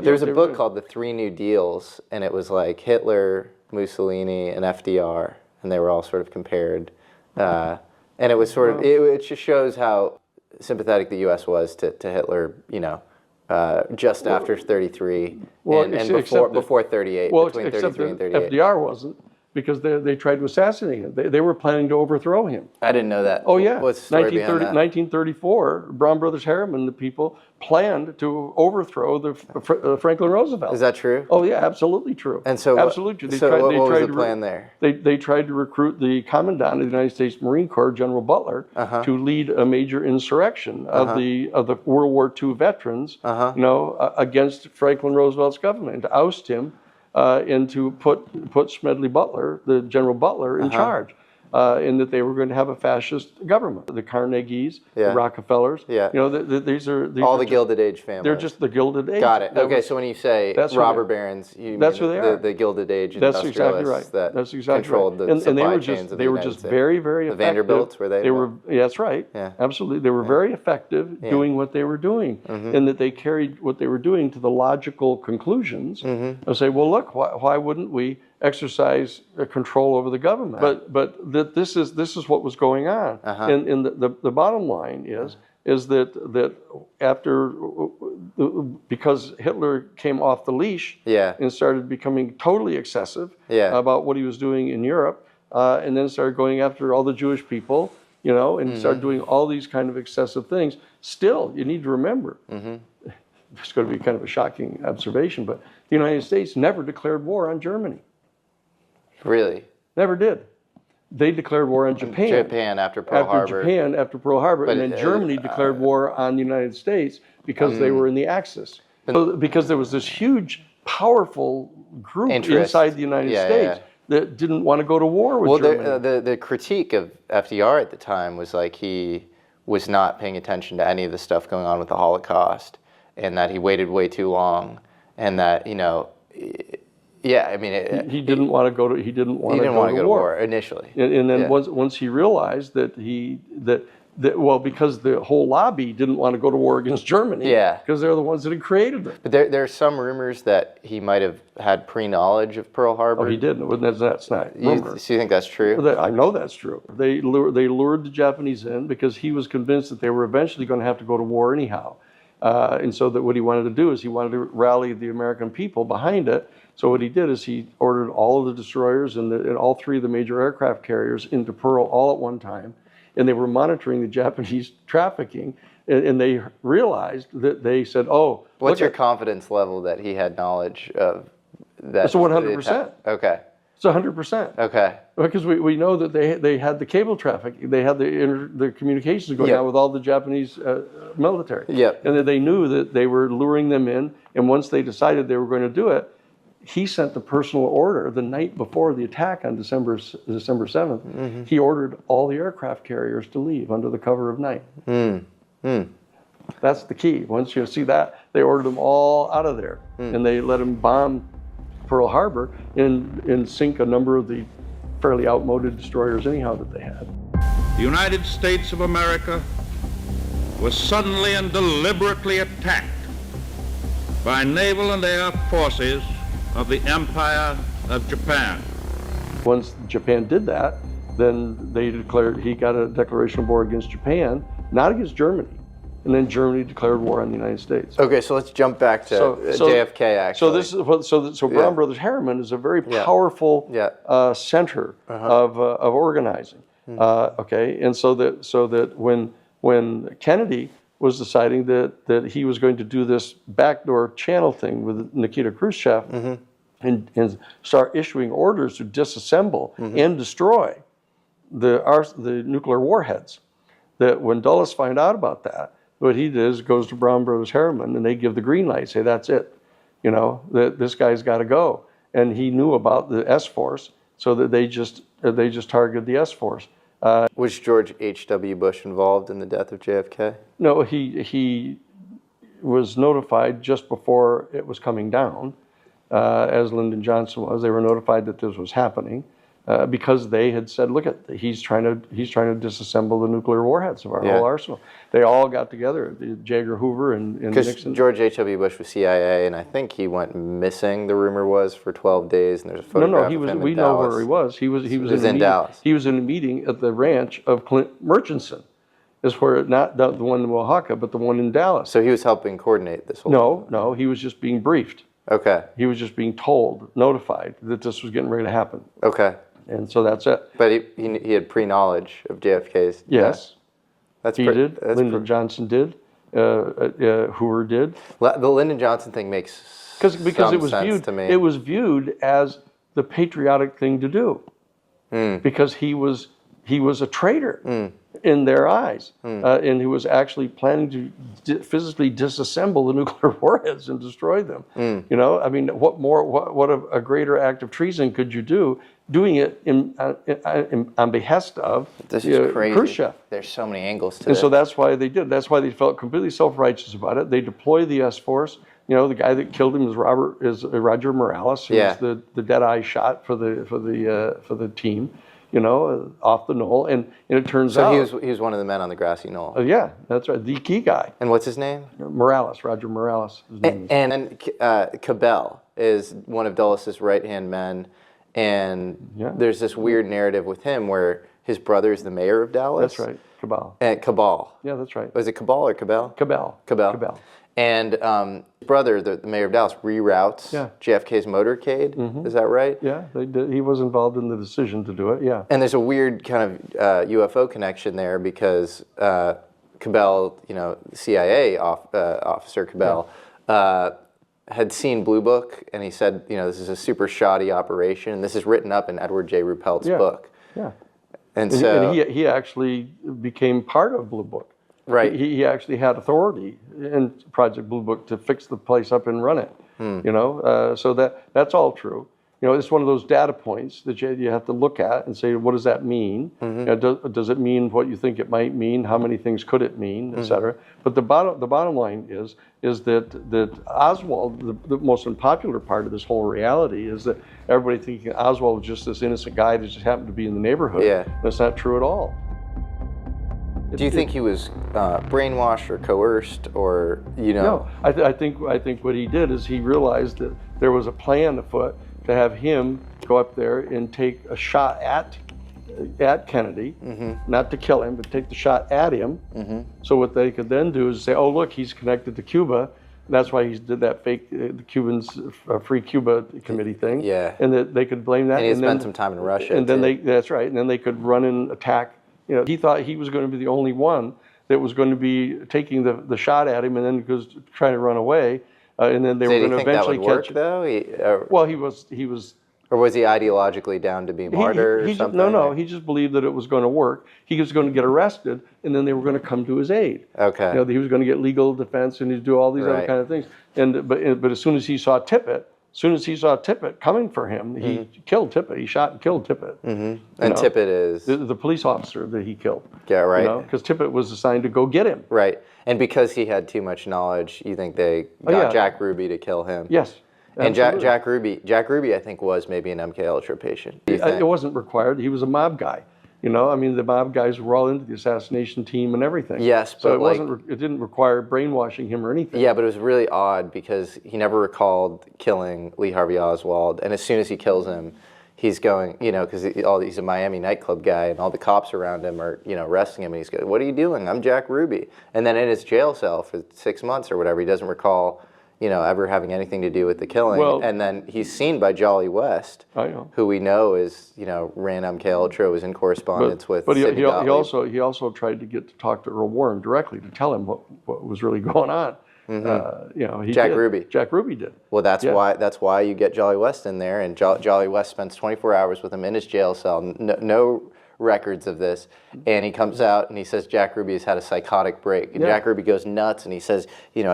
There's a book called The Three New Deals, and it was like Hitler, Mussolini, and FDR, and they were all sort of compared. And it was sort of, it just shows how sympathetic the U.S. was to Hitler, you know, just after 33 and before 38, between 33 and 38. FDR wasn't, because they tried to assassinate him. They were planning to overthrow him. I didn't know that. Oh, yeah. What's the story behind that? 1934, Brown Brothers Harriman, the people, planned to overthrow Franklin Roosevelt. Is that true? Oh, yeah, absolutely true. And so absolutely true. What was the plan there? They tried to recruit the Commandant of the United States Marine Corps, General Butler, to lead a major insurrection of the World War II veterans, you know, against Franklin Roosevelt's government, to oust him. And to put Smedley Butler, the General Butler, in charge, in that they were going to have a fascist government. The Carnegies, the Rockefellers, you know, these are all the Gilded Age families. They're just the Gilded Age. Got it. Okay, so when you say robber barons, you mean who they are. The Gilded Age That's industrialists exactly right. that controlled the supply chains of the United States. They were just very, very effective. The Vanderbilts, were they? They were. Yeah, that's right. Yeah. Absolutely. They were very effective doing what they were doing, and that they carried what they were doing to the logical conclusions of say, well, look, why wouldn't we exercise control over the government? But that this is what was going on, and the bottom line is that after, because Hitler came off the leash and started becoming totally excessive about what he was doing in Europe, and then started going after all the Jewish people, you know, and started doing all these kind of excessive things. Still, you need to remember, it's going to be kind of a shocking observation, but the United States never declared war on Germany. Really? Never did. They declared war on Japan. Japan after Pearl Harbor. Japan after Pearl Harbor, and then Germany declared war on the United States because they were in the Axis. So, because there was this huge, powerful group inside the United States that didn't want to go to war with Germany. The critique of FDR at the time was like he was not paying attention to any of the stuff going on with the Holocaust, and that he waited way too long, and that, you know. Yeah, I mean, he didn't want to go to. He didn't want to go to war initially. And then once he realized that because the whole lobby didn't want to go to war against Germany, because they're the ones that had created them. But there are some rumors that he might have had pre-knowledge of Pearl Harbor. Oh, he didn't. That's not rumor. So you think that's true? I know that's true. They lured the Japanese in because he was convinced that they were eventually going to have to go to war anyhow, and so that what he wanted to do is he wanted to rally the American people behind it. So what he did is he ordered all of the destroyers and all three of the major aircraft carriers into Pearl all at one time, and they were monitoring the Japanese trafficking, and they realized that they said, "Oh, what's your confidence level that he had knowledge of that?" It's 100%. Okay. It's 100%. Okay. Because we know that they had the cable traffic, they had the communications going on with all the Japanese military, and that they knew that they were luring them in, and once they decided they were going to do it, he sent the personal order the night before the attack on December 7th. He ordered all the aircraft carriers to leave under the cover of night. That's the key. Once you see that, they ordered them all out of there, and they let them bomb Pearl Harbor and sink a number of the fairly outmoded destroyers anyhow that they had. The United States of America was suddenly and deliberately attacked by naval and air forces of the Empire of Japan. Once Japan did that, then he got a declaration of war against Japan, not against Germany. And then Germany declared war on the United States. Okay, so let's jump back to JFK, actually. So Brown Brothers Harriman is a very powerful center of organizing. Okay, and so that when Kennedy was deciding that he was going to do this backdoor channel thing with Nikita Khrushchev and start issuing orders to disassemble and destroy the nuclear warheads, that when Dulles found out about that, what he does goes to Brown Brothers Harriman and they give the green light, say that's it, you know, that this guy's got to go. And he knew about the S-Force, so that they just targeted the S-Force. Was George H.W. Bush involved in the death of JFK? No, he was notified just before it was coming down, as Lyndon Johnson was. They were notified that this was happening. because they had said, look, he's trying to disassemble the nuclear warheads of our whole arsenal. They all got together, J. Edgar Hoover and Nixon. Because George H.W. Bush was CIA, and I think he went missing. The rumor was for 12 days, and there's a photograph of him in Dallas. We know where he was. He was in Dallas. He was in a meeting at the ranch of Clint Murchison. Is where not the one in Oaxaca, but the one in Dallas. So he was helping coordinate this whole thing? No, he was just being briefed. Okay. He was just being told, notified that this was getting ready to happen. Okay. And so that's it. But he had pre-knowledge of JFK's Yes. That's he did. Lyndon Johnson did. Hoover did. The Lyndon Johnson thing makes because it was sense viewed to me. It was viewed as the patriotic thing to do because he was a traitor in their eyes, and he was actually planning to physically disassemble the nuclear warheads and destroy them. You know, I mean, what a greater act of treason could you do? Doing it on behest of this is crazy. Khrushchev. There's so many angles to it. And so that's why they did. That's why they felt completely self-righteous about it. They deployed the S-Force. You know, the guy that killed him is Roger Morales, who was the dead-eye shot for the team. You know, off the knoll, and it turns out he was one of the men on the grassy knoll. Yeah, that's right, the key guy. And what's his name? Morales, Roger Morales. His name is. And then Cabell is one of Dulles' right-hand men, and there's this weird narrative with him where his brother is the mayor of Dallas. That's right, Cabal. And Cabal. Yeah, that's right. Was it Cabal or Cabell? Cabell. Cabell. And his brother, the mayor of Dallas, reroutes JFK's motorcade. Is that right? Yeah, they did. He was involved in the decision to do it. Yeah. And there's a weird kind of UFO connection there because Cabell, you know, CIA officer Cabell, had seen Blue Book, and he said, you know, this is a super shoddy operation. And this is written up in Edward J. Ruppelt's book. Yeah. And so he actually became part of Blue Book. Right. He actually had authority in Project Blue Book to fix the place up and run it. You know, so that's all true. You know, it's one of those data points that you have to look at and say, what does that mean? You know, does it mean what you think it might mean? How many things could it mean, et cetera? But the bottom line is that Oswald, the most unpopular part of this whole reality is that everybody thinking Oswald was just this innocent guy that just happened to be in the neighborhood. Yeah. That's not true at all. Do you think he was brainwashed or coerced, or No, I think what he did is he realized that there was a plan afoot to have him go up there and take a shot at Kennedy, not to kill him, but take the shot at him. So what they could then do is say, "Oh, look, he's connected to Cuba." That's why he did that fake the Cubans Free Cuba Committee thing. Yeah, and that they could blame that. And he spent some time in Russia. And then that's right. And then they could run and attack. You know, he thought he was going to be the only one that was going to be taking the shot at him, and then goes trying to run away, and then they were going to eventually catch him. Though? Well, he was. Or was he ideologically down to be martyr or something? No. He just believed that it was going to work. He was going to get arrested, and then they were going to come to his aid. Okay. You know, he was going to get legal defense, and he'd do all these other kind of things. But as soon as he saw Tippit coming for him, he killed Tippit. He shot and killed Tippit. And Tippit is the police officer that he killed. Yeah, right. Because Tippit was assigned to go get him. Right. And because he had too much knowledge, you think they got Jack Ruby to kill him? Yes. And Jack Ruby, I think, was maybe an MK Ultra patient. It wasn't required. He was a mob guy. You know, I mean, the mob guys were all into the assassination team and everything. Yes, but so it didn't require brainwashing him or anything. Yeah, but it was really odd because he never recalled killing Lee Harvey Oswald, and as soon as he kills him, he's going, you know, because he's a Miami nightclub guy, and all the cops around him are, you know, arresting him, and he's going, "What are you doing? I'm Jack Ruby." And then in his jail cell for 6 months or whatever, he doesn't recall, you know, ever having anything to do with the killing. Well, and then he's seen by Jolly West, who we know is, you know, ran MK Ultra, was in correspondence with. But he also tried to get to talk to Earl Warren directly to tell him what was really going on. You know, Jack Ruby did. Well, that's why you get Jolly West in there, and Jolly West spends 24 hours with him in his jail cell. No records of this, and he comes out and he says Jack Ruby has had a psychotic break, and Jack Ruby goes nuts, and he says, you know,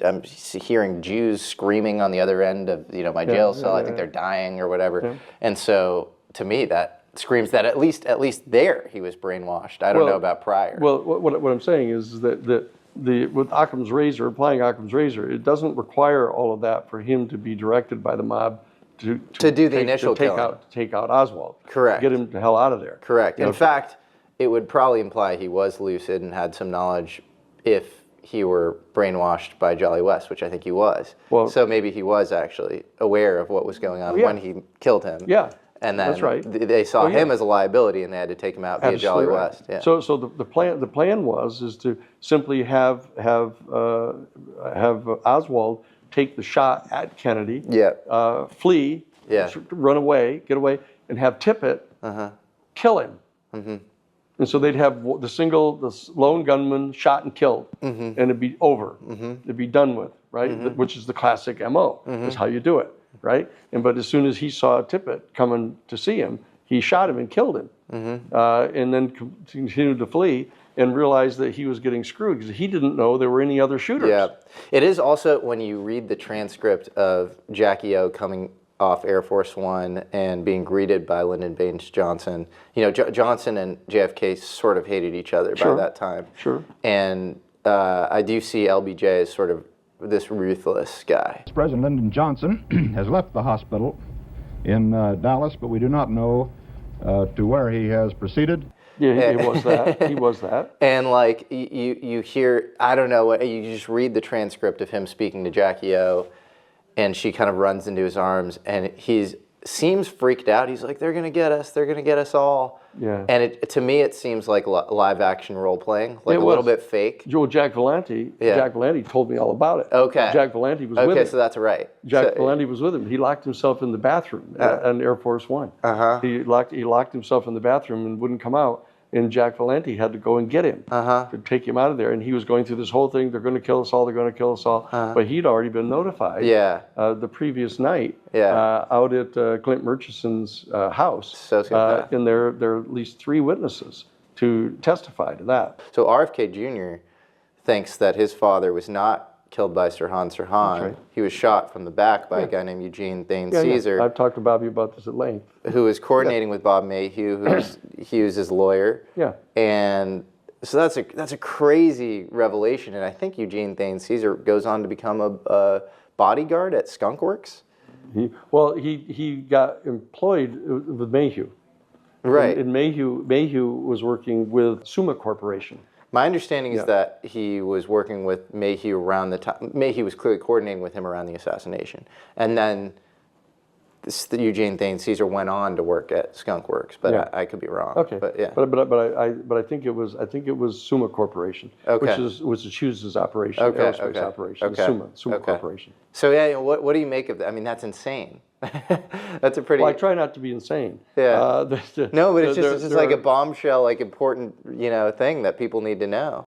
I'm hearing Jews screaming on the other end of, you know, my jail cell. I think they're dying or whatever. And so to me that screams that at least there he was brainwashed. I don't know about prior. Well, what I'm saying is that with Occam's razor, applying Occam's razor, it doesn't require all of that for him to be directed by the mob To do the initial take killing. take out Oswald. Correct. Get him the hell out of there. Correct. You In know, fact, it would probably imply he was lucid and had some knowledge if he were brainwashed by Jolly West, which I think he was. Well- so maybe he was actually aware of what was going on Yeah. when he killed him. Yeah. And then That's right. they saw Oh, yeah. him as a liability, and they had to take him out via Jolly Absolutely right. West. Yeah. So the plan is to simply have Oswald take the shot at Kennedy, Yeah. flee, Yeah. run away, get away, and have Tippit kill him. And so they'd have the lone gunman shot and killed, and it'd be over. It'd be done with, right? Which is the classic MO. Is how you do it, right? But as soon as he saw Tippit coming to see him, he shot him and killed him, and then continued to flee and realized that he was getting screwed because he didn't know there were any other shooters. Yeah. It is also, when you read the transcript of Jackie O coming off Air Force One and being greeted by Lyndon Baines Johnson, you know, Johnson and JFK sort of hated each other by that time. Sure. And I do see LBJ as sort of this ruthless guy. President Lyndon Johnson has left the hospital in Dallas, but we do not know to where he has proceeded. Yeah, he was that. He was that. And like you hear, I don't know, you just read the transcript of him speaking to Jackie O, and she kind of runs into his arms, and seems freaked out. He's like, "They're gonna get us. They're gonna get us all." Yeah. And to me, it seems like live action role playing, like It a little was. bit fake. Jack Valenti. Yeah. Jack Valenti told me all about it. Okay. Jack Valenti was with Okay, him. so that's right. Jack Valenti was with him. He locked himself in the bathroom on Air Force One. He locked himself in the bathroom and wouldn't come out. And Jack Valenti had to go and get him to take him out of there. And he was going through this whole thing. They're going to kill us all. They're going to kill us all. But he'd already been notified the previous night out at Clint Murchison's house. Sociopath. And there are at least 3 witnesses to testify to that. So RFK Jr. thinks that his father was not killed by Sirhan Sirhan. right. He was shot from the back by a guy named Eugene Thane Yeah, Caesar, I've talked to Bobby about this at length. who was coordinating with Bob Mayhew, he was his lawyer. Yeah. And so that's a crazy revelation. And I think Eugene Thane Caesar goes on to become a bodyguard at Skunk Works. He got employed with Mayhew. Right. And Mayhew was working with Summa Corporation. My understanding is that he was working with Mayhew around the time. Mayhew was clearly coordinating with him around the assassination, and then Eugene Thane Caesar went on to work at Skunk Works, but I could be wrong. Okay, but yeah, but I think it was Summa Corporation, Okay. which is Hughes' operation, Okay, aerospace okay, operation, okay, Summa okay. Corporation. So yeah, what do you make of that? I mean, that's insane. That's a pretty. Well, I try not to be insane. Yeah. No, but it's just there like a are- bombshell, like important, thing that people need to know.